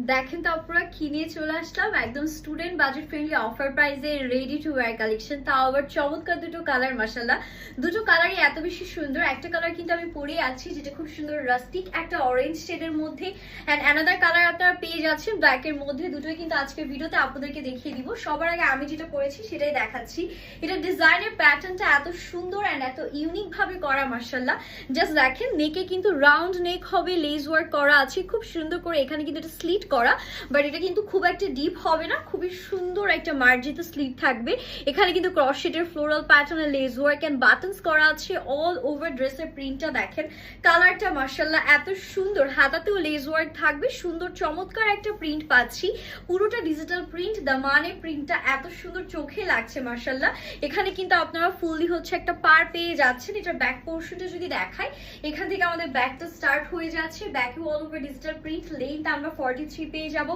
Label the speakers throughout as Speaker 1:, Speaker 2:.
Speaker 1: দেখেন তো আপনারা কি নিয়ে চলে আসলাম, একদম স্টুডেন্ট বাজেট ফ্রেন্ডলি অফার প্রাইসে রেডি টু ওয়্যার কালেকশন। তাও আবার চমৎকার দুটো কালার, মাশাআল্লাহ দুটো কালারই এত বেশি সুন্দর। একটা কালার কিন্তু আমি পরে আছি যেটা খুব সুন্দর রাস্টিক একটা অরেঞ্জ শেডের মধ্যে, অ্যান্ড অ্যানাদার কালার আপনারা পেয়ে যাচ্ছেন ব্ল্যাকের মধ্যে। দুটোই কিন্তু আজকের ভিডিওতে আপনাদেরকে দেখিয়ে দিব। সবার আগে আমি যেটা পরেছি সেটাই দেখাচ্ছি। এটা ডিজাইনের প্যাটার্নটা এত সুন্দর অ্যান্ড এত ইউনিক ভাবে করা, মাশাআল্লাহ। জাস্ট দেখেন নেকে কিন্তু রাউন্ড নেক হবে, লেস ওয়ার্ক করা আছে খুব সুন্দর করে। এখানে কিন্তু এটা স্লিট করা, বাট এটা কিন্তু খুব একটা ডিপ হবে না, খুবই সুন্দর একটা মার্জিত স্লিভ থাকবে। এখানে কিন্তু ক্রস শেডের ফ্লোরাল প্যাটার্নের লেস ওয়ার্ক এন্ড বাটনস করা আছে। অল ওভার ড্রেসের প্রিন্টটা দেখেন, কালারটা মাশাআল্লাহ এত সুন্দর। হাতাতেও লেস ওয়ার্ক থাকবে, সুন্দর চমৎকার একটা প্রিন্ট পাচ্ছি, পুরোটা ডিজিটাল প্রিন্ট। দামানে প্রিন্টটা এত সুন্দর চোখে লাগছে মাশাআল্লাহ। এখানে কিন্তু আপনারা ফুললি হচ্ছে একটা পার পেয়ে যাচ্ছেন। এটার ব্যাক পোর্শনটা যদি দেখাই, এখান থেকে আমাদের ব্যাকটা স্টার্ট হয়ে যাচ্ছে। ব্যাকে all over digital print, length আমরা 43 পেয়ে যাব।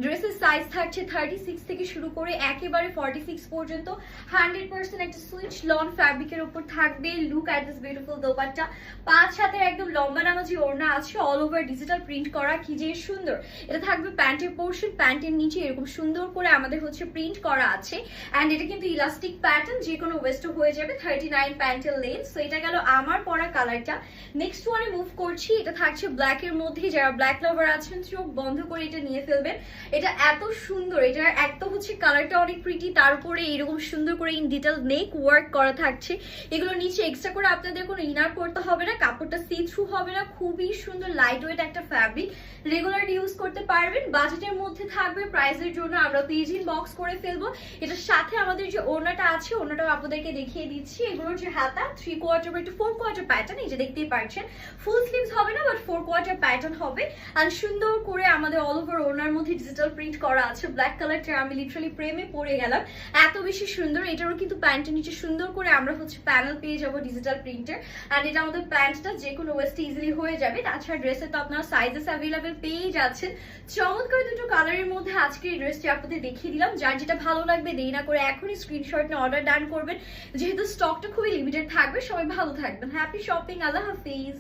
Speaker 1: ড্রেসের সাইজ থাকছে 36 থেকে শুরু করে একেবারে 46 পর্যন্ত। 100% একটা সুইচ লন ফ্যাব্রিকের উপর থাকবে। Look at this beautiful dupatta. 5 হাতের একদম লম্বা নামাজি ওড়না আছে, অল ওভার ডিজিটাল প্রিন্ট করা, কি যে সুন্দর। এটা থাকবে প্যান্টের পোর্শন, প্যান্টের নিচে এরকম সুন্দর করে আমাদের হচ্ছে প্রিন্ট করা আছে। অ্যান্ড এটা কিন্তু ইলাস্টিক প্যাটার্ন, যে কোনো ওয়েস্ট হয়ে যাবে। 39 প্যান্টের লেন্থ। সো এটা গেল আমার পরা কালারটা। নেক্সট ওয়ানে মুভ করছি। এটা থাকছে ব্ল্যাকের মধ্যে। যারা ব্ল্যাক লাভার আছেন চোখ বন্ধ করে এটা নিয়ে ফেলবেন। এটা এত সুন্দর, এটা এক তো হচ্ছে কালারটা অনেক প্রিটি, তার উপরে এরকম সুন্দর করে ইন ডিটেল নেক ওয়ার্ক করা থাকছে। এগুলো নিচে এক্সট্রা করে আপনাদের কোনো ইনার করতে হবে না, কাপড়টা সি থ্রু হবে না, খুবই সুন্দর লাইট ওয়েট একটা ফ্যাব্রিক, রেগুলার ইউজ করতে পারবেন। বাজেটের মধ্যে থাকবে। প্রাইসের জন্য আমরা পেজিং বক্স করে ফেলবো। এটার সাথে আমাদের যে ওড়নাটা আছে, ওড়নাটাও আপনাদেরকে দেখিয়ে দিচ্ছি। এগুলোর যে হাতা 3 কোয়ার্টার বা একটু 4 কোয়ার্টার প্যাটার্ন, এই যে দেখতেই পাচ্ছেন। ফুল স্লিভস হবে না, বাট 4 কোয়ার্টার প্যাটার্ন হবে। আর সুন্দর করে আমাদের অল ওভার ওড়নার মধ্যে ডিজিটাল প্রিন্ট করা আছে। ব্ল্যাক কালারটা আমি লিটারালি প্রেমে পড়ে গেলাম, এত বেশি সুন্দর। এটারও কিন্তু প্যান্টের নিচে সুন্দর করে আমরা হচ্ছে প্যানেল পেয়ে যাবো ডিজিটাল প্রিন্টের। অ্যান্ড এটা আমাদের প্যান্টটা যে কোনো ওয়েস্টে ইজিলি হয়ে যাবে। তাছাড়া ড্রেসে তো আপনারা সাইজেস অ্যাভেলেবেল পেয়ে যাচ্ছেন। চমৎকার দুটো কালারের মধ্যে আজকে এই ড্রেসটি আপনাদের দেখিয়ে দিলাম। যার যেটা ভালো লাগবে দেরি না করে এখনই স্ক্রিনশট নিয়ে অর্ডার ডান করবেন, যেহেতু স্টকটা খুবই লিমিটেড থাকবে। সবাই ভালো থাকবেন, হ্যাপি শপিং, আল্লাহ হাফিজ।